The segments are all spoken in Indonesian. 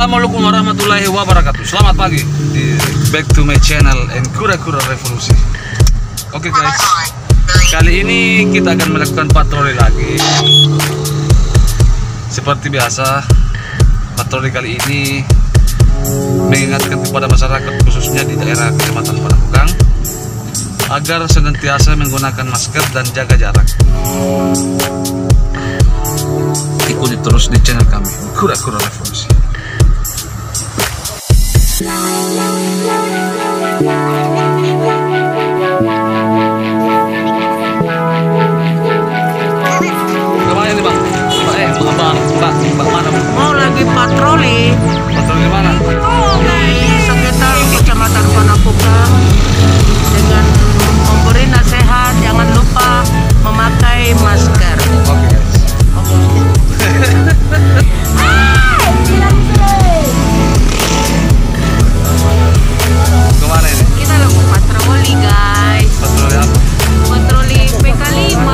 Assalamualaikum warahmatullahi wabarakatuh. Selamat pagi di back to my channel and Kura-Kura Revolusi. Oke guys, kali ini kita akan melakukan patroli lagi. Seperti biasa, patroli kali ini mengingatkan kepada masyarakat khususnya di daerah Kecamatan Panakukang agar senantiasa menggunakan masker dan jaga jarak. Ikuti terus di channel kami Kura-Kura Revolusi. Kemana nih bang? Mbak mana? Mau lagi patroli. Patroli mana? Oh, di sekitar Kecamatan Panakukang dengan memberi nasihat jangan lupa memakai masker. Oke guys. Kemana ini? Kita lakukan patroli guys. Patroli apa? Patroli PK5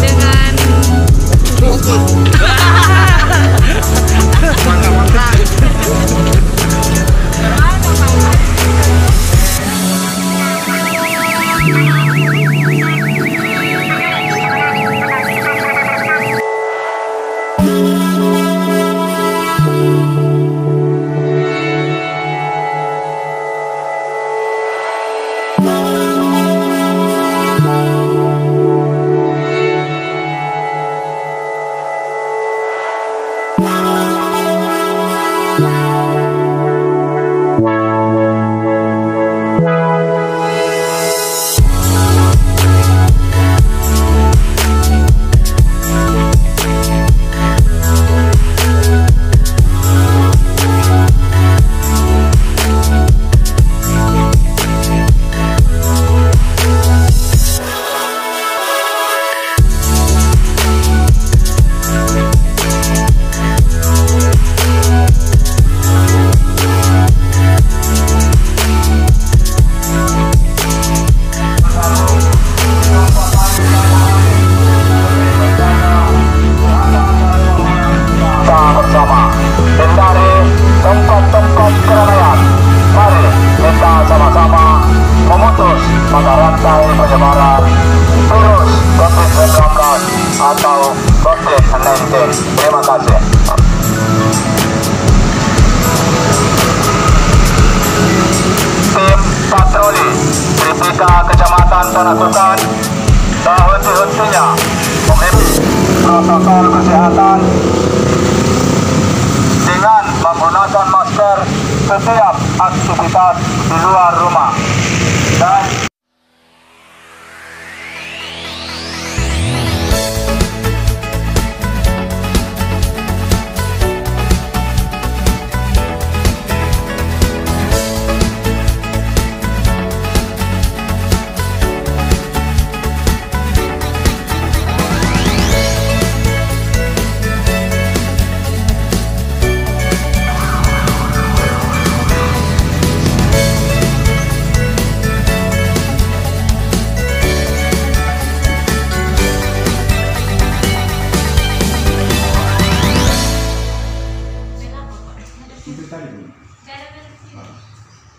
dengan atau COVID-19. Terima kasih. Tim patroli BPK Kecamatan Panakukang sehenti-hentinya mengikuti protokol kesehatan dengan menggunakan masker setiap aktivitas di luar rumah dan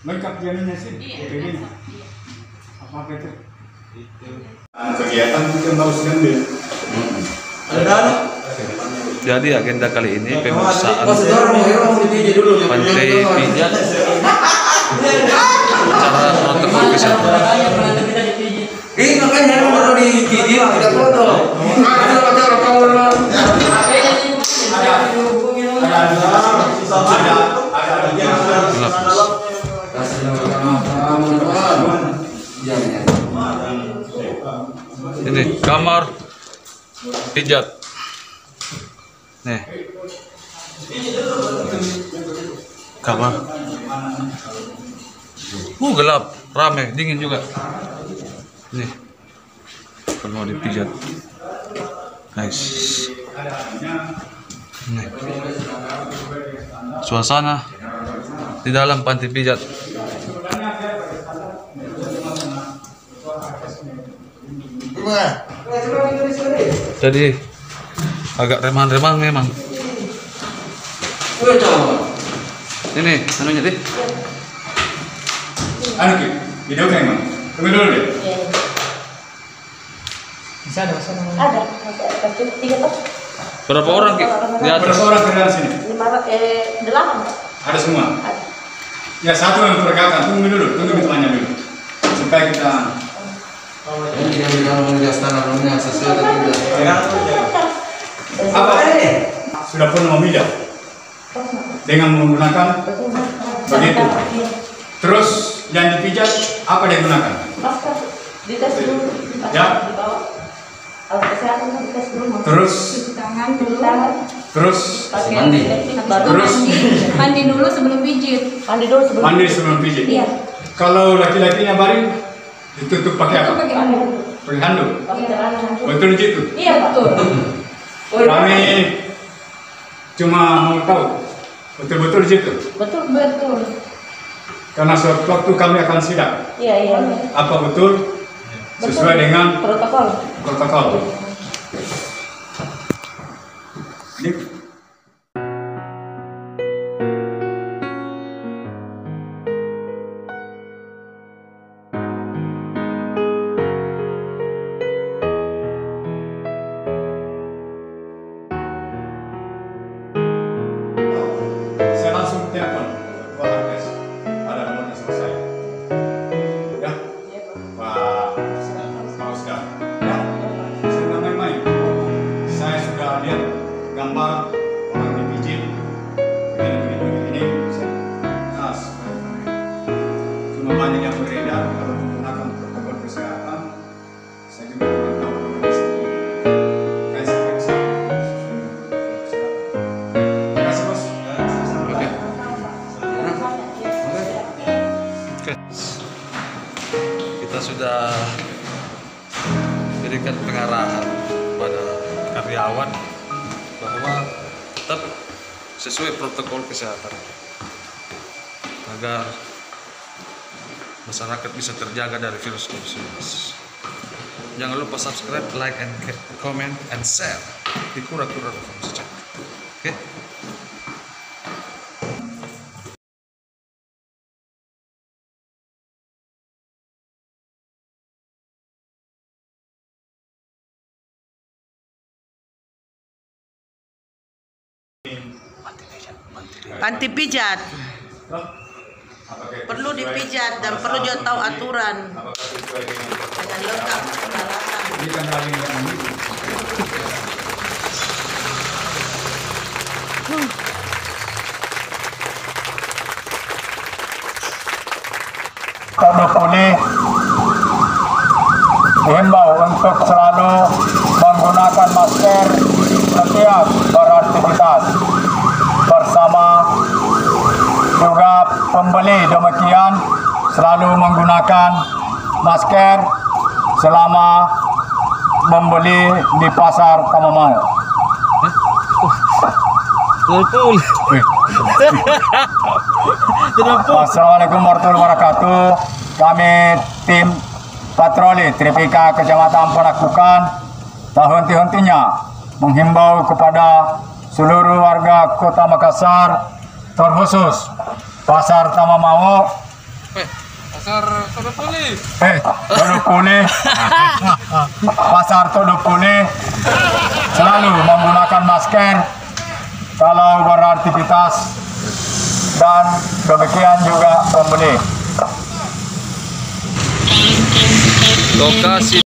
lengkap jaminnya sih. Iya, apa itu? Kegiatan mungkin harus ngambil. Jadi agenda kali ini pemeriksaan pantai pijat secara protokol kesehatan. Ini makanya kalau di gigi tidak foto. Ini kamar pijat. Nih. Kamar. Gelap, rame, dingin juga. Nih. Kalau mau dipijat. Nice. Nih. Suasana di dalam panti pijat. Jadi agak remang-remang memang. Wih, coba. Ini, anunya deh. Anu Ki, video kan emang? Tunggu dulu deh. Ada, masih ada 3 tos. Berapa orang Ki? Di atas. Berapa orang kerja di sini? 8. Ada semua? Ada. Ya satu yang peragakan, tunggu hitungannya dulu. Supaya kita... Ini yang bilang menjelaskan alurnya sesuai dengan Apa? Sudah pernah memijat? Dengan menggunakan begitu. Terus yang dipijat apa dia gunakan? Masker dites dulu. Ya. Dibawa. Alat kesehatan dites dulu. Terus? Cuci tangan dulu. Terus? Pakai Mandi. baru Terus? mandi dulu sebelum pijit. Mandi dulu sebelum. Mandi sebelum pijit? Iya. Kalau laki-lakinya baring, ditutup pakai apa? Pakai handuk. Pakai handuk? Pakai celana handuk. Betul gitu? Iya betul. Kami cuma mau tahu, betul-betul gitu? Betul. Karena suatu waktu kami akan sidang. Iya. Apa betul sesuai dengan protokol? Ini saya langsung telepon Kepala Kes, ada nomornya sama saya. Ya, Pak Oscar. Ya, saya nggak main-main. Saya sudah lihat gambar orang dipijit begini. Nah, cuma banyak yang beredar kalau menggunakan protokol kesehatan. Saya juga tidak tahu kalau di sini. Kan saya periksa. Terima kasih bos. Kita sudah berikan pengarahan pada karyawan bahwa tetap sesuai protokol kesehatan agar masyarakat bisa terjaga dari virus COVID-19. Jangan lupa subscribe, like, and comment, and share di Kura-Kura saja. Oke? Panti pijat perlu dipijat dan perlu juga tahu aturan Apakah sesuai dengan protokol? dengan lengkap peralatan. Ini kan lagi yang ini. Kami pulih dihimbau untuk selalu menggunakan masker setiap beraktivitas bersama juga pembeli demikian selalu menggunakan masker selama membeli di pasar Tamamao. Assalamualaikum warahmatullahi wabarakatuh. Kami tim patroli Tripika Kecamatan Penaklukan tak henti-hentinya menghimbau kepada seluruh warga Kota Makassar, terkhusus Pasar Tamamao, Todopuli, Pasar Todopuli, selalu menggunakan masker kalau beraktivitas dan demikian juga pembeli. Lokasi